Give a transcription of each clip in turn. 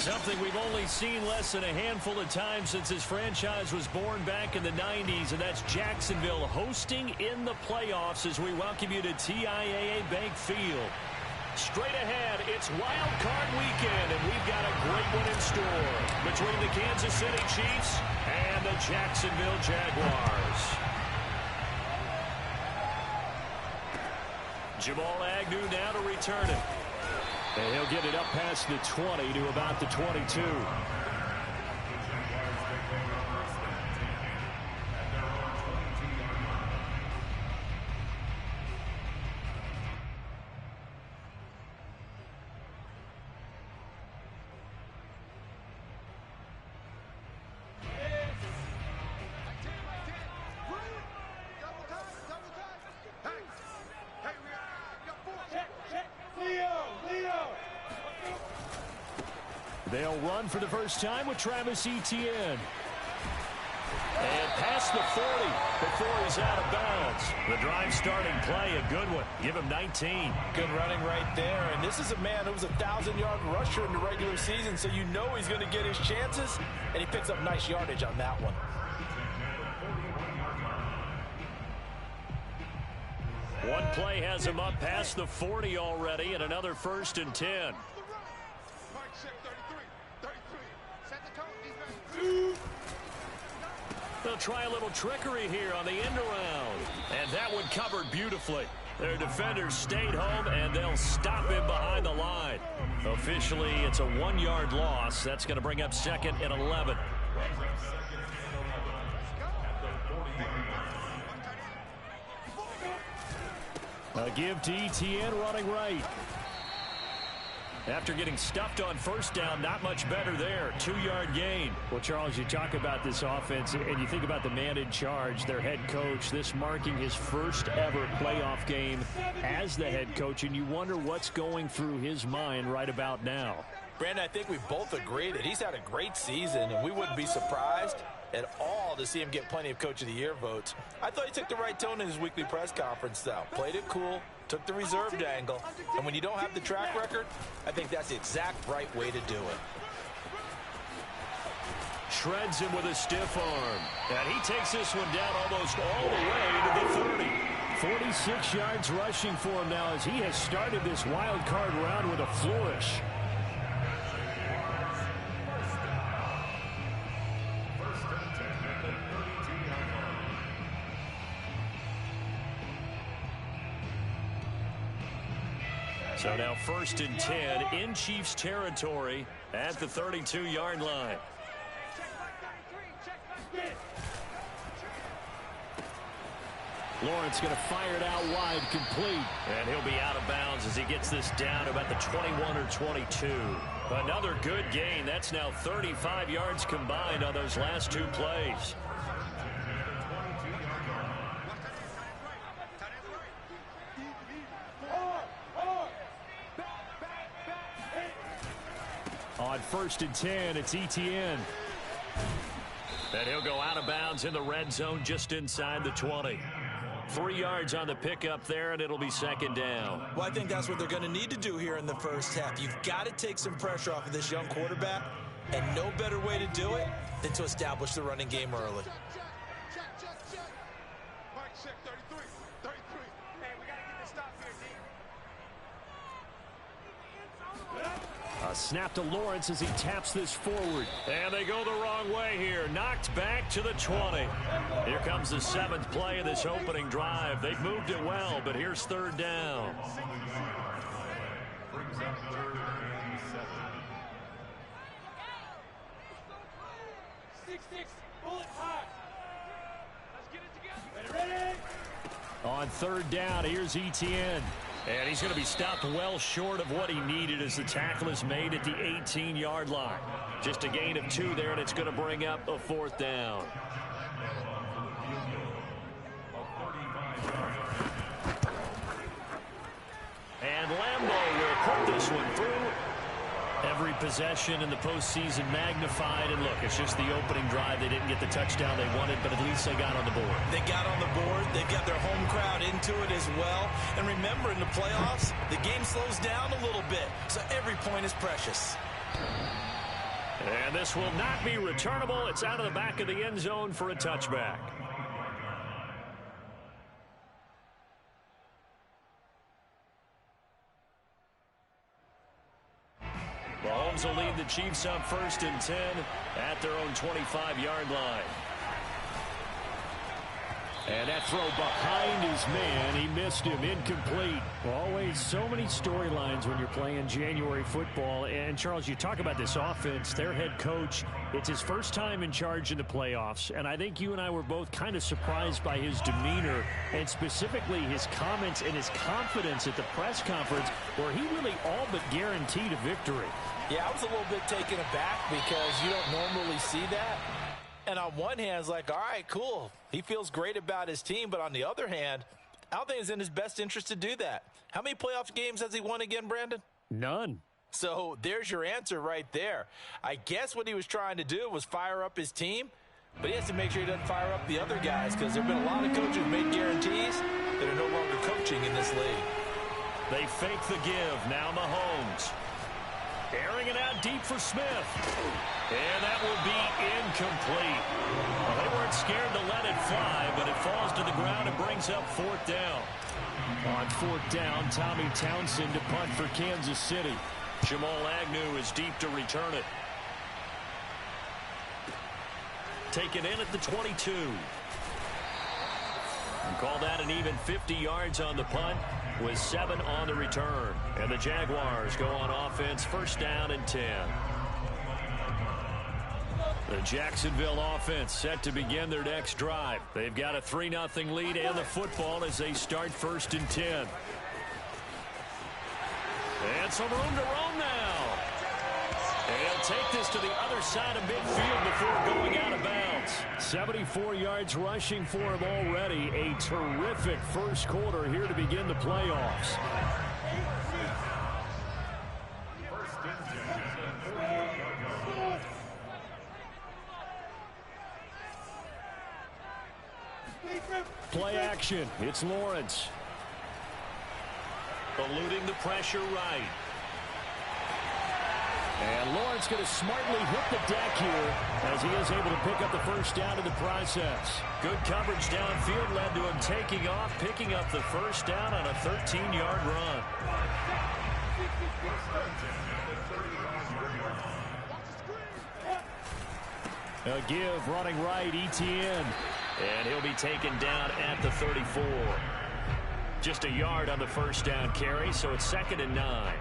Something we've only seen less than a handful of times since this franchise was born back in the 90s, and that's Jacksonville hosting in the playoffs as we welcome you to TIAA Bank Field. Straight ahead, it's Wild Card Weekend, and we've got a great one in store between the Kansas City Chiefs and the Jacksonville Jaguars. Jamal Agnew now to return it. And he'll get it up past the 20 to about the 22. They'll run for the first time with Travis Etienne. And past the 40 before he's out of bounds. The drive starting play, a good one. Give him 19. Good running right there. And this is a man who was a 1,000-yard rusher in the regular season, so you know he's going to get his chances, and he picks up nice yardage on that one. One play has him up past the 40 already, and another 1st and 10. They'll try a little trickery here on the end around. And that one covered beautifully. Their defenders stayed home, and they'll stop him behind the line. Officially, it's a 1-yard loss. That's going to bring up 2nd and 11. A give to Etienne running right. After getting stuffed on 1st down, not much better there. 2-yard gain. Well, Charles, you talk about this offense, and you think about the man in charge, their head coach, this marking his first ever playoff game as the head coach, and you wonder what's going through his mind right about now. Brandon, I think we both agree that he's had a great season, and we wouldn't be surprised at all to see him get plenty of Coach of the Year votes. I thought he took the right tone in his weekly press conference, though. Played it cool, took the reserved angle, and when you don't have the track record, I think that's the exact right way to do it. Shreds him with a stiff arm. And he takes this one down almost all the way to the 30. 46 yards rushing for him now as he has started this wild card round with a flourish. So now 1st and 10 in Chiefs territory at the 32-yard line. Lawrence going to fire it out wide, complete. And he'll be out of bounds as he gets this down about the 21 or 22. Another good gain. That's now 35 yards combined on those last 2 plays. On 1st and 10, it's Etienne. And he'll go out of bounds in the red zone just inside the 20. 3 yards on the pickup there, and it'll be 2nd down. Well, I think that's what they're going to need to do here in the first half. You've got to take some pressure off of this young quarterback, and no better way to do it than to establish the running game early. A snap to Lawrence as he taps this forward. And they go the wrong way here. Knocked back to the 20. Here comes the 7th play of this opening drive. They've moved it well, but here's 3rd down. On 3rd down, here's Etienne. And he's going to be stopped well short of what he needed as the tackle is made at the 18-yard line. Just a gain of 2 there, and it's going to bring up a 4th down. And Lambeau will put this one through. Every possession in the postseason magnified. And look, it's just the opening drive. They didn't get the touchdown they wanted, but at least they got on the board. They got on the board. They got their home crowd into it as well. And remember, in the playoffs, the game slows down a little bit, so every point is precious. And this will not be returnable. It's out of the back of the end zone for a touchback. Mahomes will lead the Chiefs up 1st and 10 at their own 25-yard line. And that throw behind his man. He missed him. Incomplete. Always so many storylines when you're playing January football. And, Charles, you talk about this offense. Their head coach, it's his first time in charge in the playoffs. And I think you and I were both kind of surprised by his demeanor and specifically his comments and his confidence at the press conference where he really all but guaranteed a victory. Yeah, I was a little bit taken aback because you don't normally see that. And on one hand, it's like, all right, cool. He feels great about his team. But on the other hand, I don't think it's in his best interest to do that. How many playoff games has he won again, Brandon? None. So there's your answer right there. I guess what he was trying to do was fire up his team. But he has to make sure he doesn't fire up the other guys because there have been a lot of coaches who made guarantees that are no longer coaching in this league. They fake the give. Now Mahomes. Airing it out deep for Smith. And that will be incomplete. Well, they weren't scared to let it fly, but it falls to the ground and brings up 4th down. On 4th down, Tommy Townsend to punt for Kansas City. Jamal Agnew is deep to return it. Taken in at the 22. And call that an even 50 yards on the punt with 7 on the return. And the Jaguars go on offense 1st down and 10. The Jacksonville offense set to begin their next drive. They've got a 3-0 lead and the football as they start 1st and 10. And some room to roam now. And he'll take this to the other side of midfield before going out of bounds. 74 yards rushing for him already. A terrific first quarter here to begin the playoffs. Play action. It's Lawrence. Eluding the pressure right. And Lawrence going to smartly hit the deck here as he is able to pick up the first down in the process. Good coverage downfield led to him taking off, picking up the first down on a 13-yard run. A give running right, Etienne. And he'll be taken down at the 34. Just a yard on the first down carry, so it's 2nd and 9.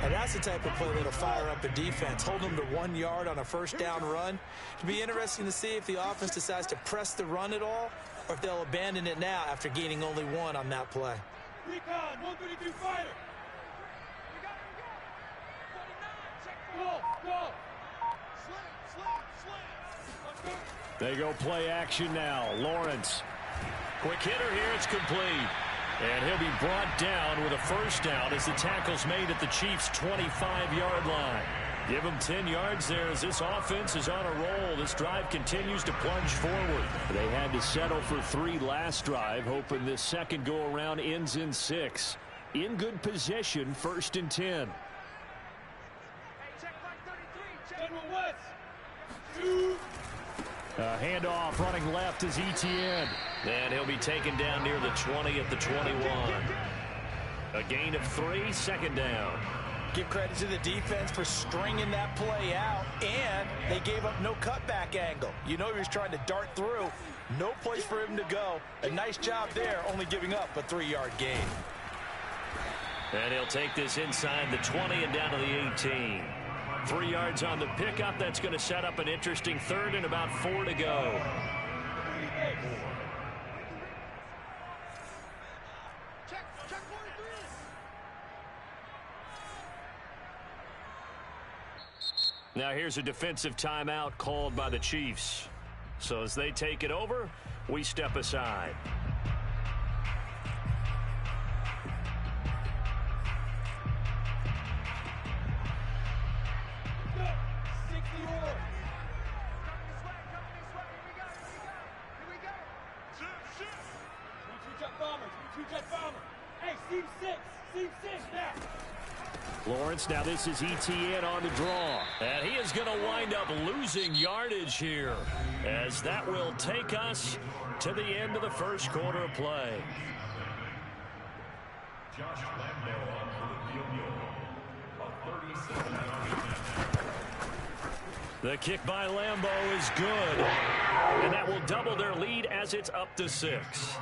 And that's the type of play that'll fire up a defense. Hold them to 1 yard on a first down run. It'll be interesting to see if the offense decides to press the run at all or if they'll abandon it now after gaining only 1 on that play. Recon, 132 fighter. Go. Slam. They go play action now. Lawrence. Quick hitter here. It's complete. And he'll be brought down with a first down as the tackle's made at the Chiefs' 25-yard line. Give them 10 yards there as this offense is on a roll. This drive continues to plunge forward. They had to settle for 3 last drive, hoping this second go-around ends in 6. In good position, 1st and 10. A handoff running left is Etienne. And he'll be taken down near the 20 at the 21. A gain of 3, 2nd down. Give credit to the defense for stringing that play out, and they gave up no cutback angle. You know he was trying to dart through. No place for him to go. A nice job there, only giving up a 3-yard gain. And he'll take this inside the 20 and down to the 18. 3 yards on the pickup. That's going to set up an interesting 3rd and about 4 to go. Now here's a defensive timeout called by the Chiefs. So as they take it over, we step aside. Two jet bomber. Hey, seam six now. Lawrence, now this is ETN on the draw. And he is going to wind up losing yardage here, as that will take us to the end of the first quarter of play. Josh Lambo on for the field goal of 37. The kick by Lambo is good, and that will double their lead as it's up to 6.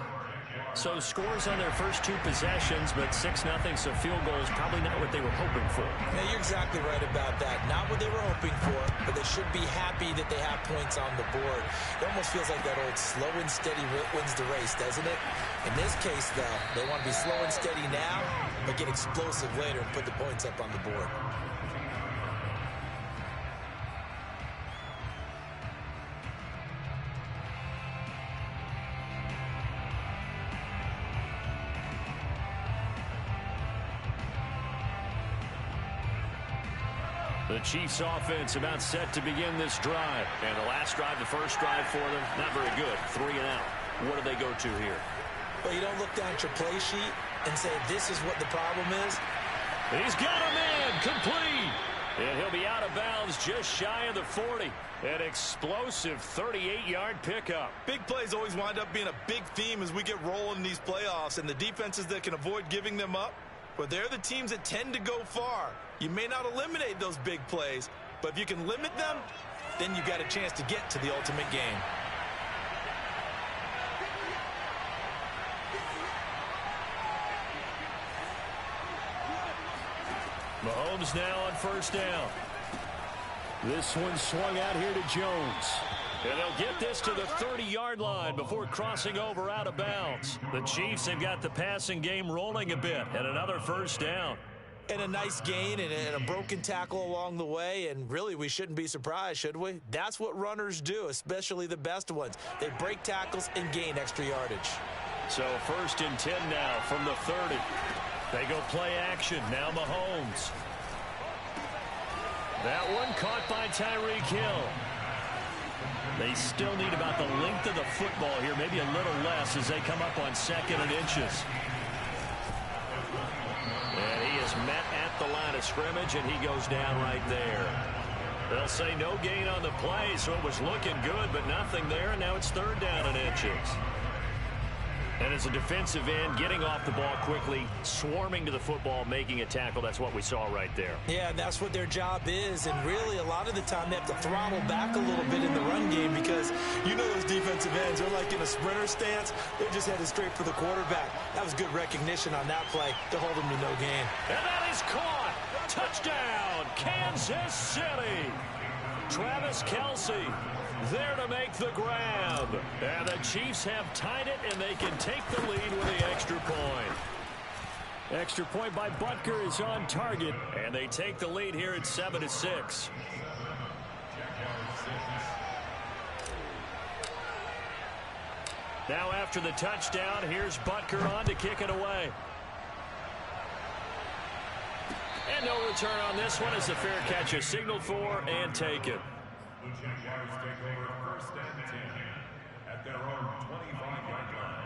So scores on their first 2 possessions, but 6-0, so field goal is probably not what they were hoping for. Yeah, you're exactly right about that. Not what they were hoping for, but they should be happy that they have points on the board. It almost feels like that old slow and steady wins the race, doesn't it? In this case, though, they want to be slow and steady now, but get explosive later and put the points up on the board. The Chiefs offense about set to begin this drive. And the last drive, the first drive for them, not very good. 3 and out. What do they go to here? Well, you don't look down at your play sheet and say, this is what the problem is. He's got a man complete. And he'll be out of bounds just shy of the 40. An explosive 38-yard pickup. Big plays always wind up being a big theme as we get rolling in these playoffs, and the defenses that can avoid giving them up, but they're the teams that tend to go far. You may not eliminate those big plays, but if you can limit them, then you got a chance to get to the ultimate game. Mahomes now on first down. This one swung out here to Jones. And they'll get this to the 30-yard line before crossing over out of bounds. The Chiefs have got the passing game rolling a bit, and another first down. And a nice gain and a broken tackle along the way, and really we shouldn't be surprised, should we? That's what runners do, especially the best ones. They break tackles and gain extra yardage. So 1st and 10 now from the 30. They go play action. Now Mahomes. That one caught by Tyreek Hill. They still need about the length of the football here, maybe a little less as they come up on 2nd and inches. And he is met at the line of scrimmage, and he goes down right there. They'll say no gain on the play, so it was looking good, but nothing there, and now it's 3rd down and inches. And as a defensive end, getting off the ball quickly, swarming to the football, making a tackle, that's what we saw right there. Yeah, that's what their job is, and really a lot of the time they have to throttle back a little bit in the run game because you know those defensive ends are like in a sprinter stance. They're just headed straight for the quarterback. That was good recognition on that play to hold them to no gain. And that is caught. Touchdown, Kansas City. Travis Kelce there to make the grab. And the Chiefs have tied it, and they can take the lead with the extra point. Extra point by Butker is on target, and they take the lead here at 7-6. Now after the touchdown, here's Butker on to kick it away. And no return on this one as the fair catch is signaled for and taken. The Jaguars take over 1st and 10 at their own 25-yard line.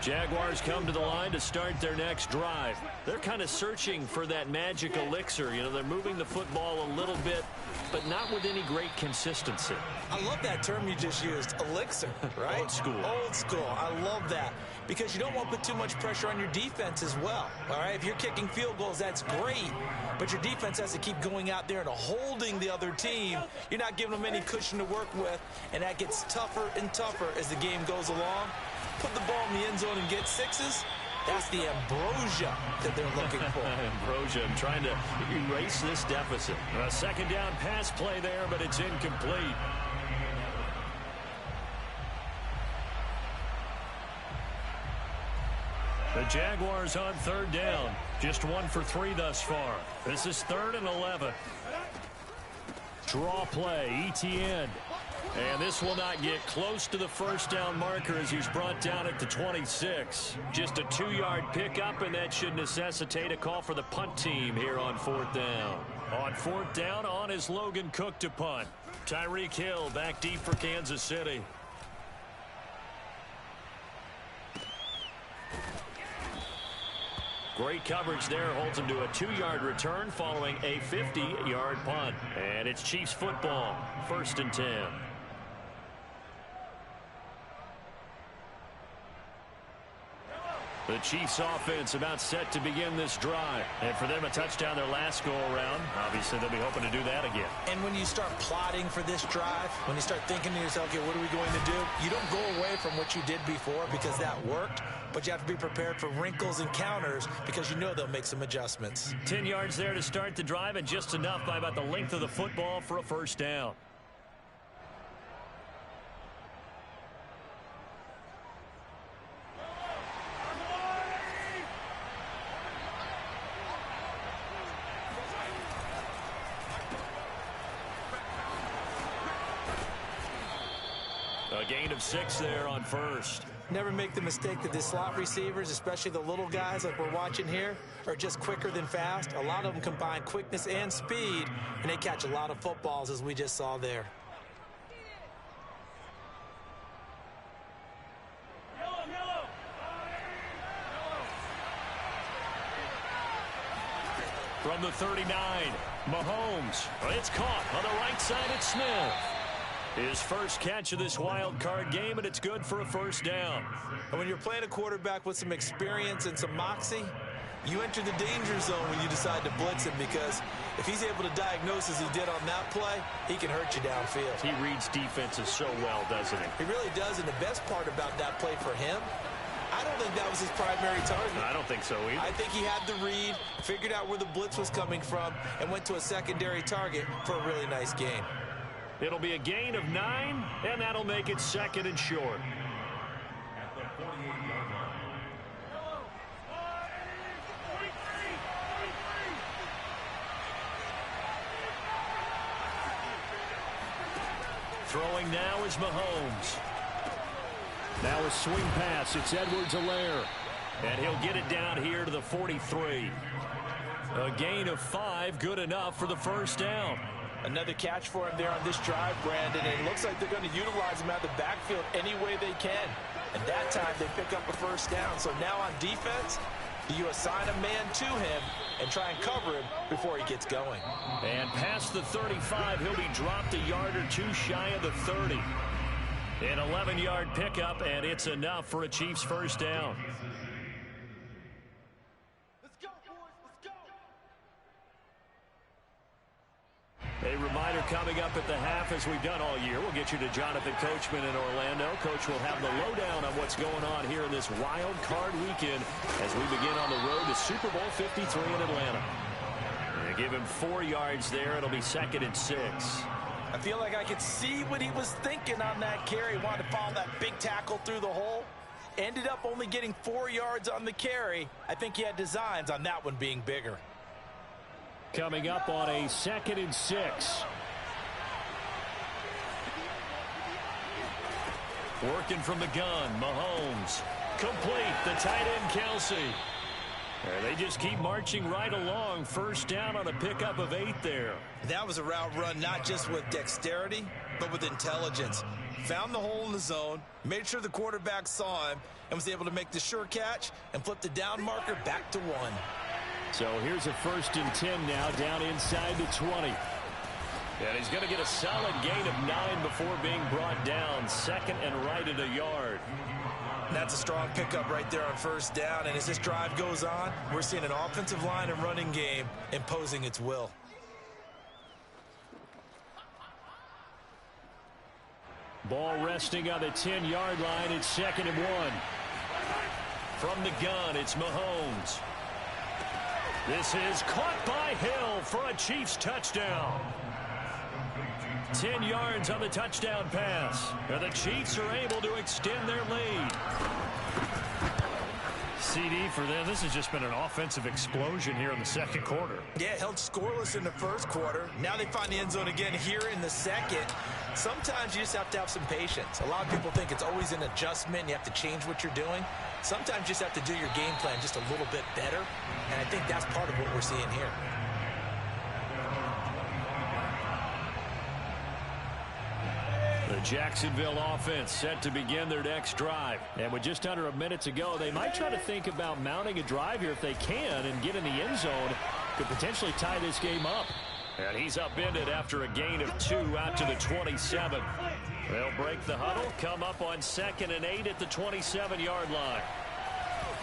Jaguars come to the line to start their next drive. They're kind of searching for that magic elixir. You know, they're moving the football a little bit, but not with any great consistency. I love that term you just used, elixir, right? Old school. Old school. I love that because you don't want to put too much pressure on your defense as well, all right? If you're kicking field goals, that's great, but your defense has to keep going out there and holding the other team. You're not giving them any cushion to work with, and that gets tougher and tougher as the game goes along. Put the ball in the end zone and get 6s. That's the ambrosia that they're looking for. Ambrosia trying to erase this deficit. A 2nd down pass play there, but it's incomplete. The Jaguars on 3rd down. Just 1 for 3 thus far. This is 3rd and 11. Draw play, ETN. And this will not get close to the 1st down marker as he's brought down at the 26. Just a 2-yard pickup, and that should necessitate a call for the punt team here on 4th down. On 4th down, on is Logan Cook to punt. Tyreek Hill back deep for Kansas City. Great coverage there. Holds him to a 2-yard return following a 50-yard punt. And it's Chiefs football. 1st and 10. The Chiefs offense about set to begin this drive. And for them, a touchdown their last go-around. Obviously, they'll be hoping to do that again. And when you start plotting for this drive, when you start thinking to yourself, okay, what are we going to do? You don't go away from what you did before because that worked, but you have to be prepared for wrinkles and counters because you know they'll make some adjustments. 10 yards there to start the drive, and just enough by about the length of the football for a first down. A gain of 6 there on first. Never make the mistake that the slot receivers, especially the little guys like we're watching here, are just quicker than fast. A lot of them combine quickness and speed, and they catch a lot of footballs, as we just saw there. From the 39, Mahomes. It's caught on the right side. It's Smith. His first catch of this wild card game, and it's good for a first down. And when you're playing a quarterback with some experience and some moxie, you enter the danger zone when you decide to blitz him, because if he's able to diagnose as he did on that play, he can hurt you downfield. He reads defenses so well, doesn't he? He really does, and the best part about that play for him, I don't think that was his primary target. I don't think so either. I think he had the read, figured out where the blitz was coming from, and went to a secondary target for a really nice game. It'll be a gain of 9, and that'll make it 2nd and short. Throwing now is Mahomes. Now a swing pass. It's Edwards-Helaire. And he'll get it down here to the 43. A gain of 5, good enough for the first down. Another catch for him there on this drive, Brandon. And it looks like they're going to utilize him out of the backfield any way they can. And that time they pick up a first down. So now on defense, you assign a man to him and try and cover him before he gets going. And past the 35, he'll be dropped a yard or 2 shy of the 30. An 11-yard pickup, and it's enough for a Chiefs first down. A reminder coming up at the half, as we've done all year. We'll get you to Jonathan Coachman in Orlando. Coach will have the lowdown on what's going on here in this wild card weekend as we begin on the road to Super Bowl 53 in Atlanta. They give him 4 yards there. It'll be 2nd and 6. I feel like I could see what he was thinking on that carry. Wanted to follow that big tackle through the hole. Ended up only getting 4 yards on the carry. I think he had designs on that one being bigger. Coming up on a 2nd and 6. Working from the gun, Mahomes. Complete, the tight end, Kelsey. They just keep marching right along. First down on a pickup of 8 there. That was a route run not just with dexterity, but with intelligence. Found the hole in the zone, made sure the quarterback saw him, and was able to make the sure catch and flip the down marker back to 1. So here's a 1st and 10 now, down inside the 20. And he's going to get a solid gain of 9 before being brought down. 2nd and right at a yard. That's a strong pickup right there on first down. And as this drive goes on, we're seeing an offensive line and running game imposing its will. Ball resting on the 10-yard line. It's 2nd and 1. From the gun, it's Mahomes. This is caught by Hill for a Chiefs touchdown. 10 yards on the touchdown pass. And the Chiefs are able to extend their lead. CD for them. This has just been an offensive explosion here in the 2nd quarter. Yeah, held scoreless in the 1st quarter. Now they find the end zone again here in the 2nd. Sometimes you just have to have some patience. A lot of people think it's always an adjustment. You have to change what you're doing. Sometimes you just have to do your game plan just a little bit better. And I think that's part of what we're seeing here. The Jacksonville offense set to begin their next drive. And with just under a minute to go, they might try to think about mounting a drive here if they can and get in the end zone. Could potentially tie this game up. And he's upended after a gain of 2 out to the 27. They'll break the huddle, come up on 2nd and 8 at the 27-yard line.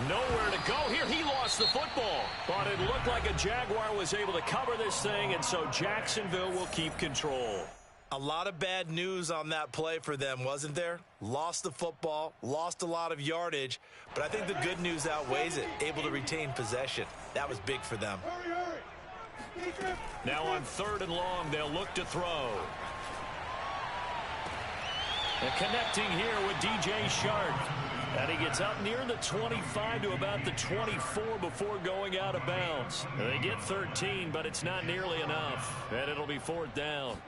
Nowhere to go here. He lost the football. But it looked like a Jaguar was able to cover this thing, and so Jacksonville will keep control. A lot of bad news on that play for them, wasn't there? Lost the football, lost a lot of yardage, but I think the good news outweighs it. Able to retain possession. That was big for them. Now on 3rd and long, they'll look to throw. And connecting here with DJ Chark. And he gets up near the 25 to about the 24 before going out of bounds. They get 13, but it's not nearly enough. And it'll be 4th down.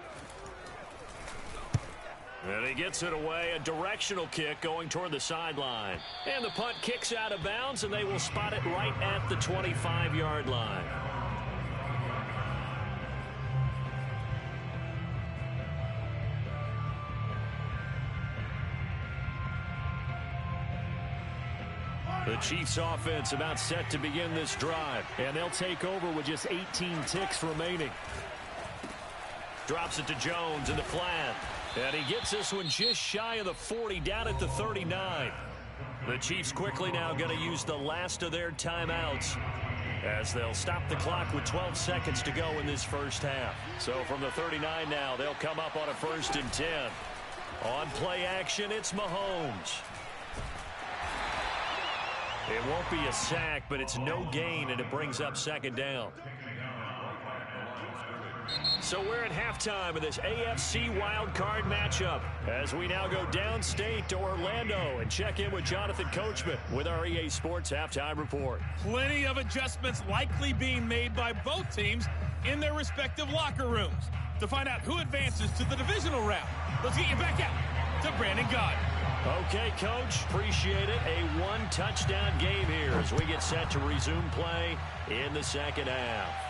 And he gets it away, a directional kick going toward the sideline. And the punt kicks out of bounds, and they will spot it right at the 25-yard line. The Chiefs offense about set to begin this drive, and they'll take over with just 18 ticks remaining. Drops it to Jones in the flat. And he gets this one just shy of the 40, down at the 39. The Chiefs quickly now going to use the last of their timeouts as they'll stop the clock with 12 seconds to go in this first half. So from the 39 now, they'll come up on a 1st and 10. On play action, it's Mahomes. It won't be a sack, but it's no gain, and it brings up 2nd down. So we're at halftime of this AFC wildcard matchup as we now go downstate to Orlando and check in with Jonathan Coachman with our EA Sports Halftime Report. Plenty of adjustments likely being made by both teams in their respective locker rooms. To find out who advances to the divisional round, let's get you back out to Brandon Gaudin. Okay, Coach, appreciate it. A 1-touchdown game here as we get set to resume play in the 2nd half.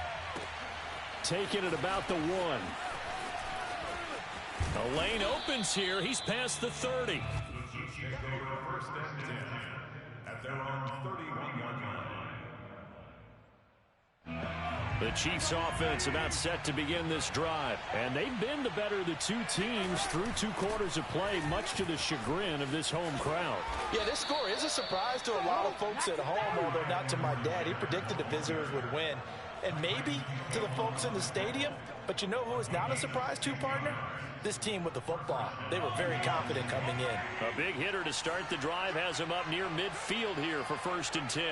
Taking it about the 1. A lane opens here. He's past the 30. The Chiefs take over 1st and 10 at their own 31-yard line. The Chiefs offense about set to begin this drive. And they've been the better of the two teams through 2 quarters of play, much to the chagrin of this home crowd. Yeah, this score is a surprise to a lot of folks at home, although not to my dad. He predicted the visitors would win. And maybe to the folks in the stadium. But you know who is not a surprise to, partner? This team with the football. They were very confident coming in. A big hitter to start the drive has him up near midfield here for 1st and 10.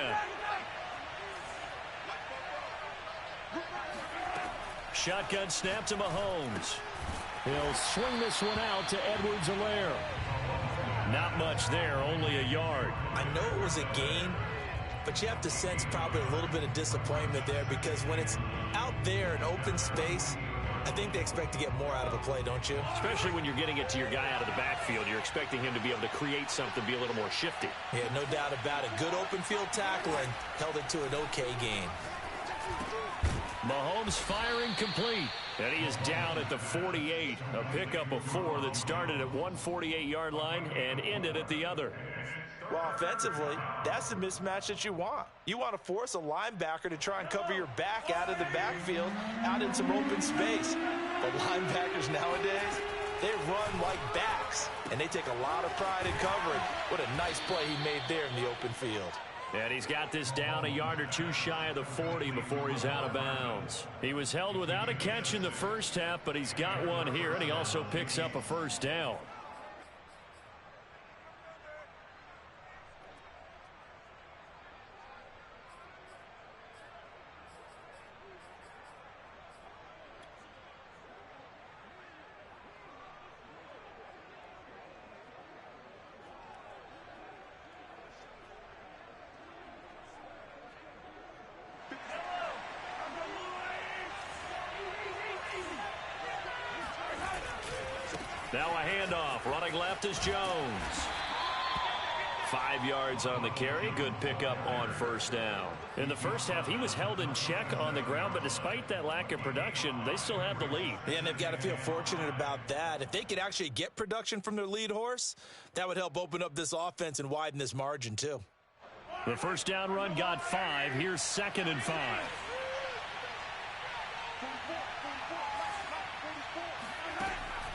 Shotgun snap to Mahomes. He'll swing this one out to Edwards-Helaire. Not much there, only a yard. I know it was a gain, but you have to sense probably a little bit of disappointment there because when it's out there in open space, I think they expect to get more out of a play, don't you? Especially when you're getting it to your guy out of the backfield. You're expecting him to be able to create something, be a little more shifty. Yeah, no doubt about it. Good open field tackle and held it to an okay gain. Mahomes firing complete. And he is down at the 48. A pickup of 4 that started at 148-yard line and ended at the other. Well, offensively, that's the mismatch that you want. You want to force a linebacker to try and cover your back out of the backfield, out in some open space. But linebackers nowadays, they run like backs, and they take a lot of pride in covering. What a nice play he made there in the open field. And he's got this down a yard or 2 shy of the 40 before he's out of bounds. He was held without a catch in the first half, but he's got one here, and he also picks up a 1st down. Now a handoff. Running left is Jones. 5 yards on the carry. Good pickup on first down. In the first half, he was held in check on the ground, but despite that lack of production, they still have the lead. Yeah, and they've got to feel fortunate about that. If they could actually get production from their lead horse, that would help open up this offense and widen this margin too. The first down run got 5. Here's 2nd and 5.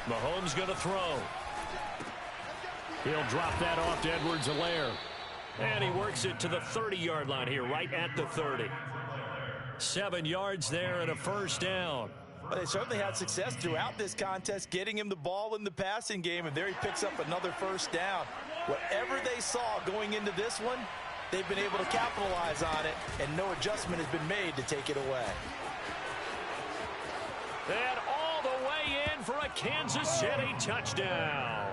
Mahomes going to throw. He'll drop that off to Edwards-Helaire. And he works it to the 30-yard line here, right at the 30. 7 yards there and a first down. Well, they certainly had success throughout this contest getting him the ball in the passing game, and there he picks up another first down. Whatever they saw going into this one, they've been able to capitalize on it, and no adjustment has been made to take it away. And all the way in for a Kansas City touchdown.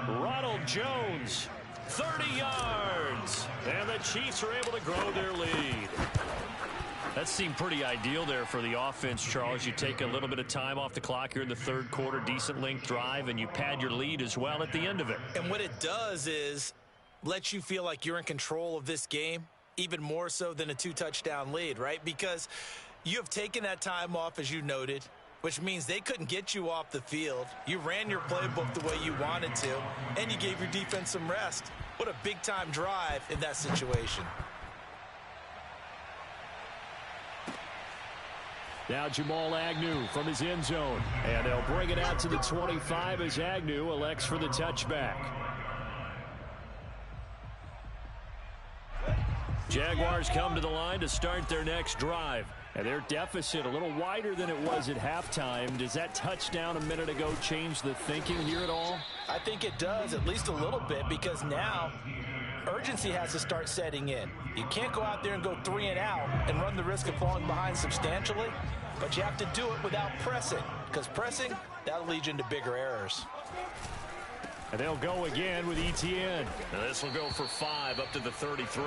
Ronald Jones, 30 yards. And the Chiefs are able to grow their lead. That seemed pretty ideal there for the offense, Charles. You take a little bit of time off the clock here in the third quarter, decent length drive, and you pad your lead as well at the end of it. And what it does is let you feel like you're in control of this game, even more so than a 2-touchdown lead, right? Because you have taken that time off, as you noted, which means they couldn't get you off the field. You ran your playbook the way you wanted to, and you gave your defense some rest. What a big-time drive in that situation. Now Jamal Agnew from his end zone. And they'll bring it out to the 25 as Agnew elects for the touchback. Jaguars come to the line to start their next drive. And their deficit a little wider than it was at halftime. Does that touchdown a minute ago change the thinking here at all? I think it does, at least a little bit, because now urgency has to start setting in. You can't go out there and go 3 and out and run the risk of falling behind substantially, but you have to do it without pressing, because pressing, that'll lead you into bigger errors. And they'll go again with Etienne. Now this will go for 5 up to the 33.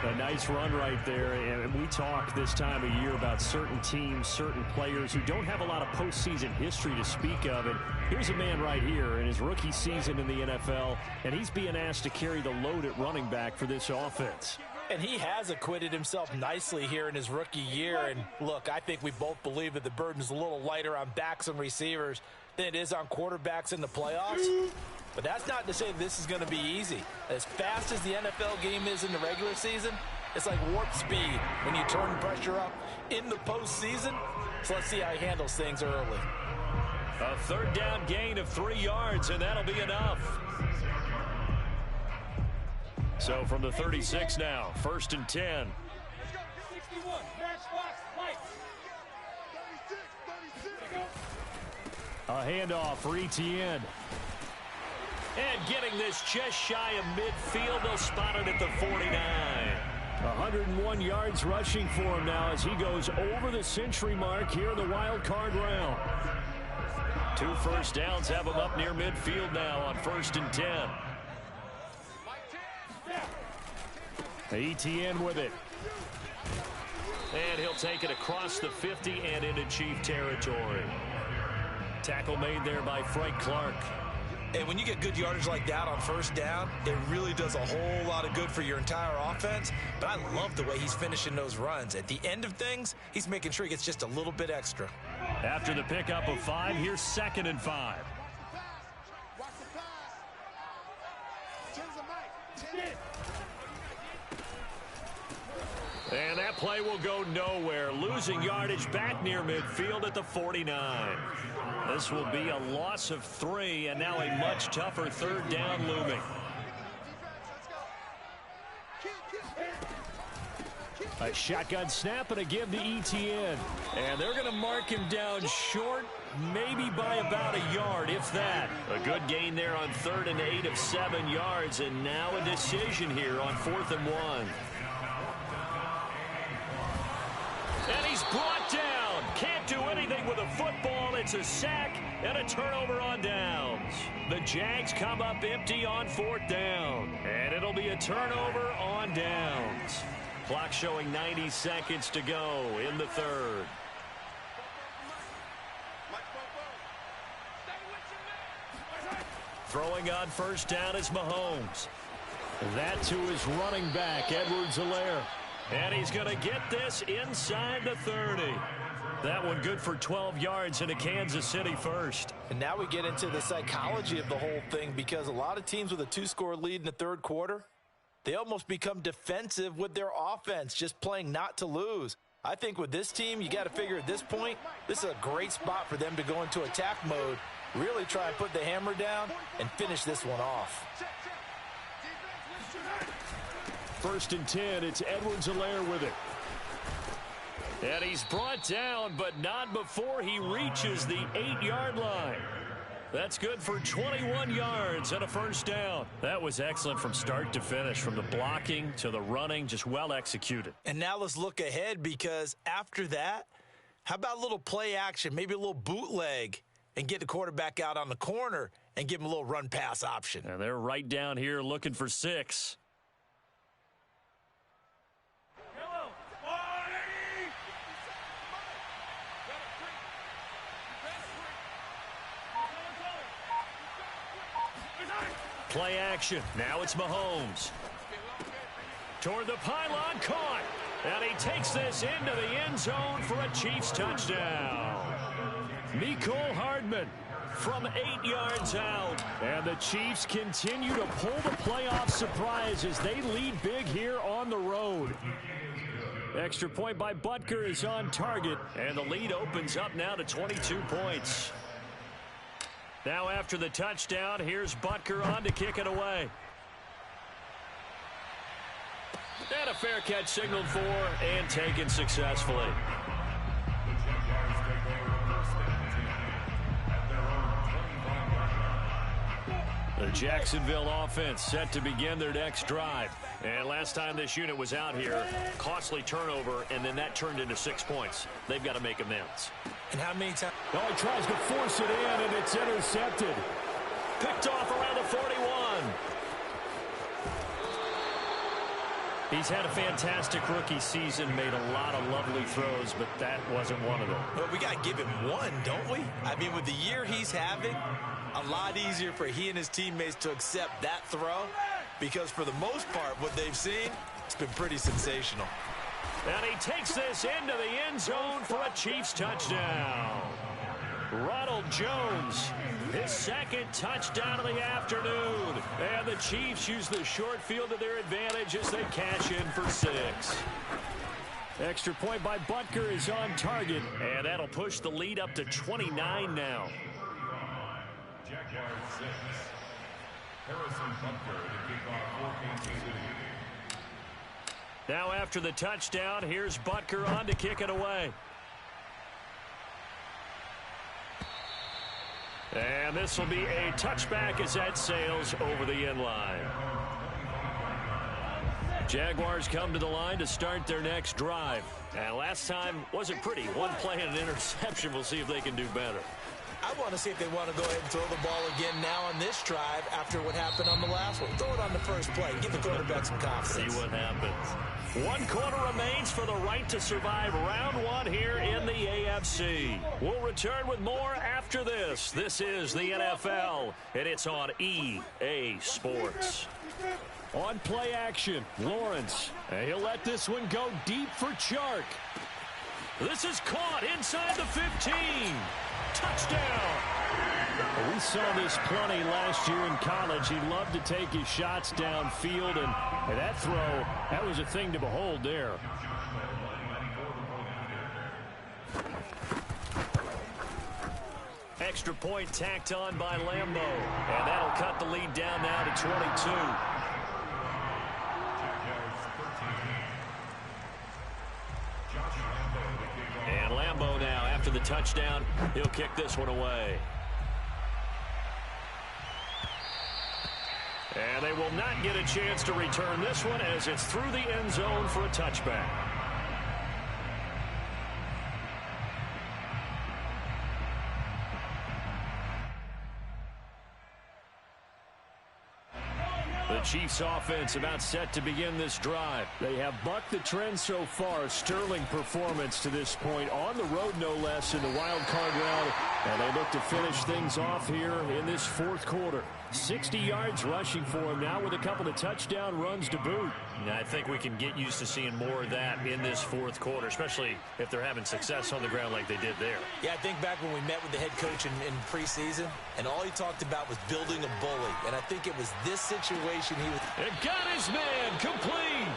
A nice run right there, and we talk this time of year about certain teams, certain players who don't have a lot of postseason history to speak of. And here's a man right here in his rookie season in the NFL, and he's being asked to carry the load at running back for this offense. And he has acquitted himself nicely here in his rookie year. And look, I think we both believe that the burden's a little lighter on backs and receivers than it is on quarterbacks in the playoffs. But that's not to say this is going to be easy. As fast as the NFL game is in the regular season, it's like warp speed when you turn pressure up in the postseason. So let's see how he handles things early. A third down gain of 3 yards, and that'll be enough. So from the 36 now, 1st and 10. 61, matchbox, lights. A handoff for Etienne. And getting this just shy of midfield, they'll spot it at the 49. 101 yards rushing for him now as he goes over the century mark here in the wild card round. 2 first downs have him up near midfield now on 1st and 10. Etienne with it. And he'll take it across the 50 and into Chief territory. Tackle made there by Frank Clark. And when you get good yardage like that on 1st down, it really does a whole lot of good for your entire offense. But I love the way he's finishing those runs. At the end of things, he's making sure he gets just a little bit extra. After the pickup of 5, here's 2nd and 5. And that play will go nowhere. Losing yardage back near midfield at the 49. This will be a loss of 3, and now a much tougher 3rd down looming. A shotgun snap and a give to Etienne. And they're going to mark him down short, maybe by about a yard, if that. A good gain there on 3rd and 8 of 7 yards, and now a decision here on 4th and 1. And he's brought down. Can't do anything with a football. It's a sack and a turnover on downs. The Jags come up empty on 4th down. And it'll be a turnover on downs. Clock showing 90 seconds to go in the 3rd. Throwing on 1st down is Mahomes. That to his running back, Edwards-Helaire. And he's going to get this inside the 30. That one good for 12 yards into Kansas City first. And now we get into the psychology of the whole thing, because a lot of teams with a 2-score lead in the third quarter, they almost become defensive with their offense, just playing not to lose. I think with this team, you got to figure at this point, this is a great spot for them to go into attack mode, really try and put the hammer down and finish this one off. 1st and 10, it's Edwards-Helaire with it. And he's brought down, but not before he reaches the 8-yard line. That's good for 21 yards and a first down. That was excellent from start to finish, from the blocking to the running, just well executed. And now let's look ahead, because after that, how about a little play action, maybe a little bootleg, and get the quarterback out on the corner and give him a little run-pass option. And they're right down here looking for 6. Play action. Now it's Mahomes. Toward the pylon, caught. And he takes this into the end zone for a Chiefs touchdown. Mecole Hardman from 8 yards out. And the Chiefs continue to pull the playoff surprise as they lead big here on the road. Extra point by Butker is on target. And the lead opens up now to 22 points. Now after the touchdown, here's Butker on to kick it away. And a fair catch signaled for and taken successfully. The Jacksonville offense set to begin their next drive. And last time this unit was out here, costly turnover, and then that turned into 6 points. They've got to make amends. And how many times? Oh, he tries to force it in, and it's intercepted. Picked off around the 41. He's had a fantastic rookie season, made a lot of lovely throws, but that wasn't one of them. Well, we got to give him one, don't we? I mean, with the year he's having, a lot easier for he and his teammates to accept that throw, because for the most part, what they've seen, it's been pretty sensational. And he takes this into the end zone for a Chiefs touchdown. Ronald Jones, his second touchdown of the afternoon. And the Chiefs use the short field to their advantage as they cash in for 6. Extra point by Butker is on target, and that'll push the lead up to 29 now. Jaguars 6. Harrison Butker to kick off for Kansas City. Now after the touchdown, here's Butker on to kick it away. And this will be a touchback as that sails over the end line. Jaguars come to the line to start their next drive. And last time wasn't pretty. One play and an interception. We'll see if they can do better. I want to see if they want to go ahead and throw the ball again now on this drive after what happened on the last one. Throw it on the first play. Give the quarterback some confidence. See what happens. 1 quarter remains for the right to survive round 1 here in the AFC. We'll return with more after this. This is the NFL, and it's on EA Sports. On play action, Lawrence. And he'll let this one go deep for Chark. This is caught inside the 15. Touchdown! We saw this plenty last year in college. He loved to take his shots downfield, and that throw, that was a thing to behold there. Extra point tacked on by Lambo, and that'll cut the lead down now to 22. And Lambo now, after the touchdown, he'll kick this one away. And they will not get a chance to return this one as it's through the end zone for a touchback. The Chiefs offense about set to begin this drive. They have bucked the trend so far. Sterling performance to this point. On the road, no less, in the wild card round And they look to finish things off here in this fourth quarter. 60 yards rushing for him now with a couple of touchdown runs to boot. I think we can get used to seeing more of that in this fourth quarter, especially if they're having success on the ground like they did there. Yeah, I think back when we met with the head coach in preseason, and all he talked about was building a bully. And I think it was this situation he was... It got his man complete.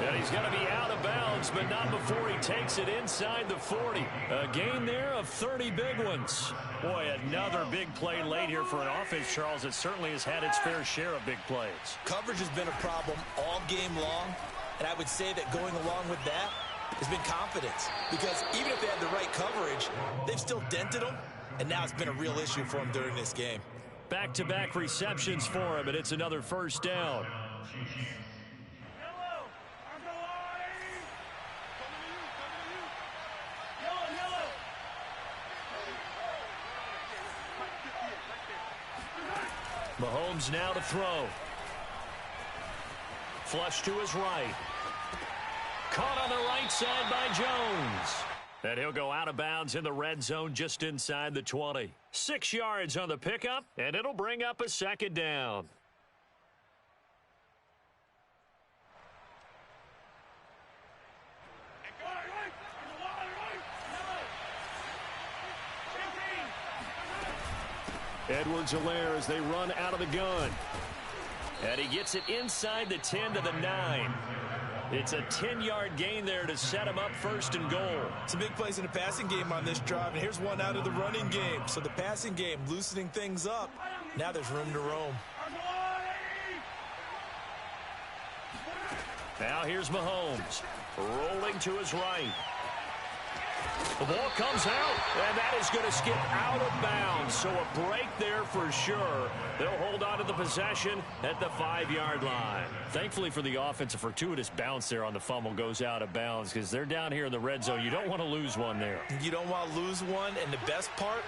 And he's going to be out of bounds, but not before he takes it inside the 40. A gain there of 30 big ones. Boy, another big play late here for an offense, Charles, that certainly has had its fair share of big plays. Coverage has been a problem all game long, and I would say that going along with that has been confidence. Because even if they had the right coverage, they've still dented them, and now it's been a real issue for them during this game. Back-to-back receptions for him, and it's another first down. Mahomes now to throw. Flush to his right. Caught on the right side by Jones. And he'll go out of bounds in the red zone just inside the 20. 6 yards on the pickup, and it'll bring up a second down. Edwards-Helaire as they run out of the gun. And he gets it inside the 10 to the 9. It's a 10-yard gain there to set him up first and goal. Some big plays in the passing game on this drive, and here's one out of the running game. So the passing game loosening things up. Now there's room to roam. Now here's Mahomes, rolling to his right. The ball comes out, and that is going to skip out of bounds. So a break there for sure. They'll hold on to the possession at the 5-yard line. Thankfully for the offense, a fortuitous bounce there on the fumble goes out of bounds because they're down here in the red zone. You don't want to lose one there. You don't want to lose one, and the best part,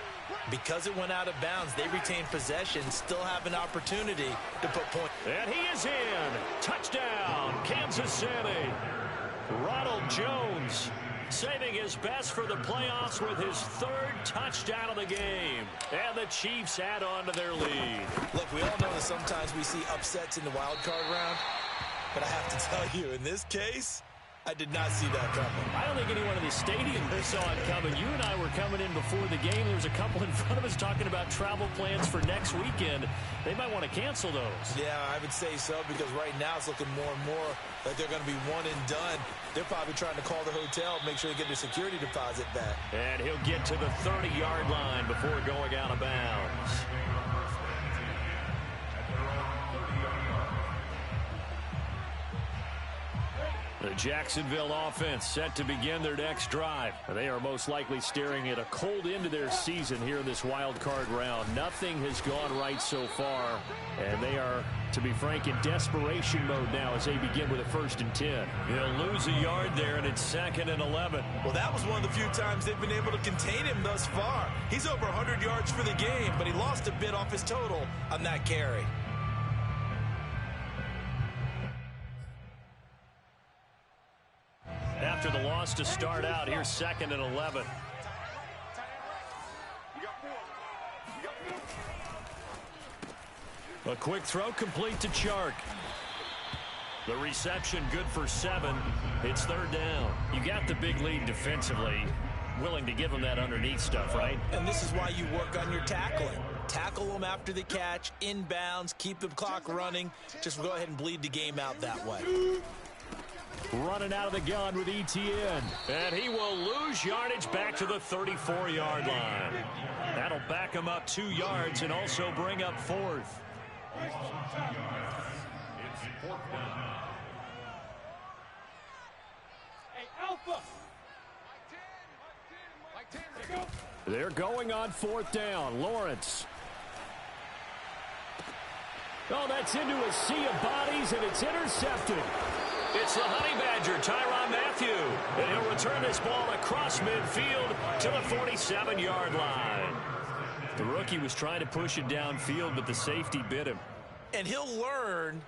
because it went out of bounds, they retain possession, still have an opportunity to put points. And he is in. Touchdown, Kansas City. Ronald Jones saving his best for the playoffs with his 3rd touchdown of the game. And the Chiefs add on to their lead. Look, we all know that sometimes we see upsets in the wild card round. But I have to tell you, in this case, I did not see that coming. I don't think anyone in the stadium saw it coming. You and I were coming in before the game. There was a couple in front of us talking about travel plans for next weekend. They might want to cancel those. Yeah, I would say so, because right now it's looking more and more like they're going to be one and done. They're probably trying to call the hotel, make sure they get their security deposit back. And he'll get to the 30-yard line before going out of bounds. The Jacksonville offense set to begin their next drive. They are most likely staring at a cold end to their season here in this wild card round. Nothing has gone right so far, and they are, to be frank, in desperation mode now as they begin with a 1st and 10. He'll lose a yard there, and it's 2nd and 11. Well, that was one of the few times they've been able to contain him thus far. He's over 100 yards for the game, but he lost a bit off his total on that carry. After the loss to start out, here's 2nd and 11. A quick throw complete to Chark. The reception good for 7. It's 3rd down. You got the big lead defensively. Willing to give them that underneath stuff, right? And this is why you work on your tackling. Tackle them after the catch, inbounds, keep the clock running. Just go ahead and bleed the game out that way. Running out of the gun with ETN. And he will lose yardage back to the 34-yard line. That'll back him up 2 yards and also bring up 4th. They're going on 4th down. Lawrence. Oh, that's into a sea of bodies, and it's intercepted. It's the Honey Badger, Tyrann Mathieu. And he'll return this ball across midfield to the 47-yard line. The rookie was trying to push it downfield, but the safety bit him. And he'll learn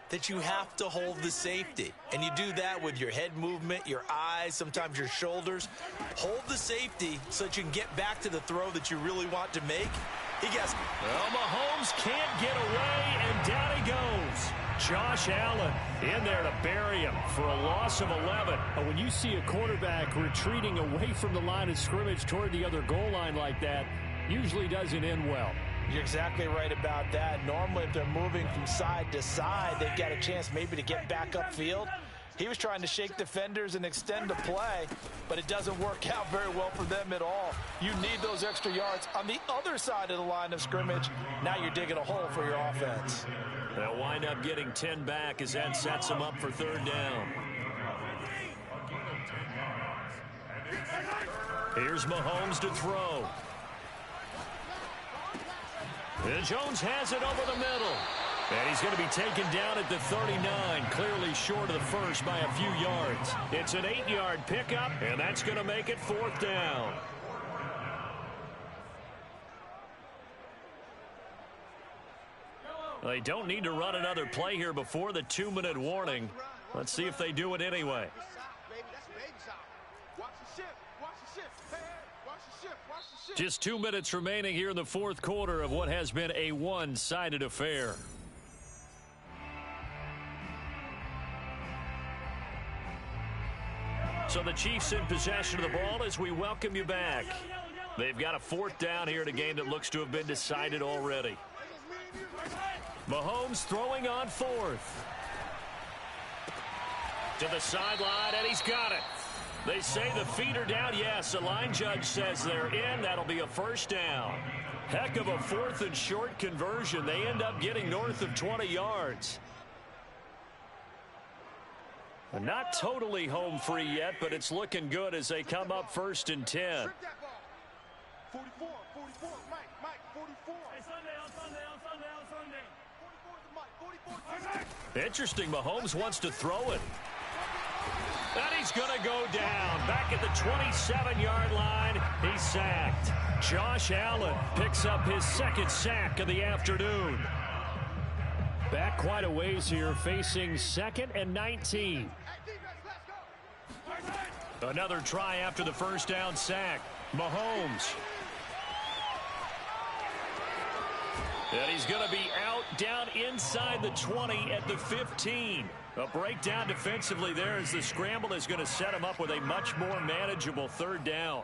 that you have to hold the safety. And you do that with your head movement, your eyes, sometimes your shoulders. Hold the safety so that you can get back to the throw that you really want to make. He gets... Well, Mahomes can't get away, and down he goes. Josh Allen in there to bury him for a loss of 11. When you see a quarterback retreating away from the line of scrimmage toward the other goal line like that, usually doesn't end well. You're exactly right about that. Normally, if they're moving from side to side, they've got a chance maybe to get back upfield. He was trying to shake defenders and extend the play, but it doesn't work out very well for them at all. You need those extra yards on the other side of the line of scrimmage. Now you're digging a hole for your offense. They'll wind up getting 10 back as that sets them up for third down. Here's Mahomes to throw. And Jones has it over the middle. And he's going to be taken down at the 39, clearly short of the first by a few yards. It's an 8-yard pickup, and that's going to make it fourth down. They don't need to run another play here before the 2-minute warning. Let's see if they do it anyway. Just 2 minutes remaining here in the fourth quarter of what has been a one-sided affair. So the Chiefs in possession of the ball as we welcome you back. They've got a fourth down here in a game that looks to have been decided already. Mahomes throwing on fourth. To the sideline, and he's got it. They say the feet are down. Yes, the line judge says they're in. That'll be a first down. Heck of a fourth and short conversion. They end up getting north of 20 yards. Not totally home free yet, but it's looking good as they come up first and 10. 44, Mike, 44. Hey, Sunday. Interesting, Mahomes wants to throw it. And he's going to go down. Back at the 27-yard line, he's sacked. Josh Allen picks up his second sack of the afternoon. Back quite a ways here, facing 2nd and 19. Another try after the first down sack. Mahomes. And he's going to be out down inside the 20 at the 15. A breakdown defensively there as the scramble is going to set him up with a much more manageable third down.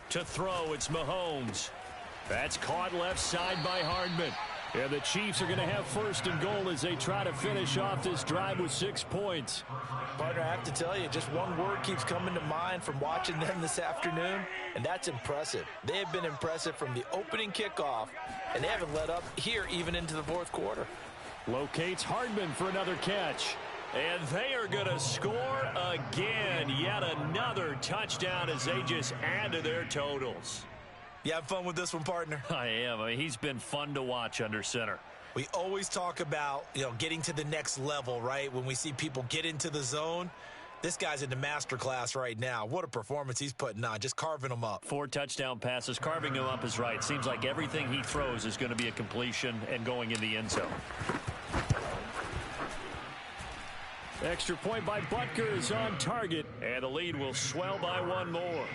To throw, it's Mahomes. That's caught left side by Hardman. And the Chiefs are going to have first and goal as they try to finish off this drive with 6 points. Partner, I have to tell you, just one word keeps coming to mind from watching them this afternoon, and that's impressive. They have been impressive from the opening kickoff, and they haven't let up here even into the fourth quarter. Locates Hardman for another catch. And they are going to score again. Yet another touchdown as they just add to their totals. You have fun with this one, partner? I am. I mean, he's been fun to watch under center. We always talk about, getting to the next level, right? When we see people get into the zone, this guy's in the master class right now. What a performance he's putting on, just carving them up. 4 touchdown passes. Carving them up is right. Seems like everything he throws is going to be a completion and going in the end zone. Extra point by Butker is on target. And the lead will swell by one more.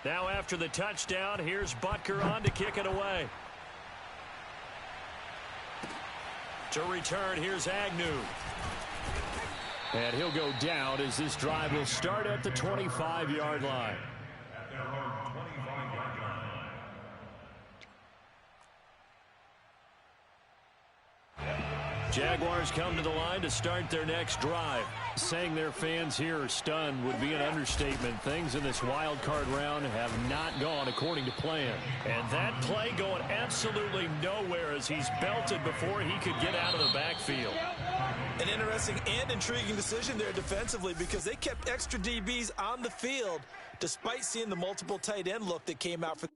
Now after the touchdown, here's Butker on to kick it away. To return, here's Agnew. And he'll go down as this drive will start at the 25-yard line. Jaguars come to the line to start their next drive. Saying their fans here are stunned would be an understatement. Things in this wild card round have not gone according to plan. And that play going absolutely nowhere as he's belted before he could get out of the backfield. An interesting and intriguing decision there defensively because they kept extra DBs on the field despite seeing the multiple tight end look that came out for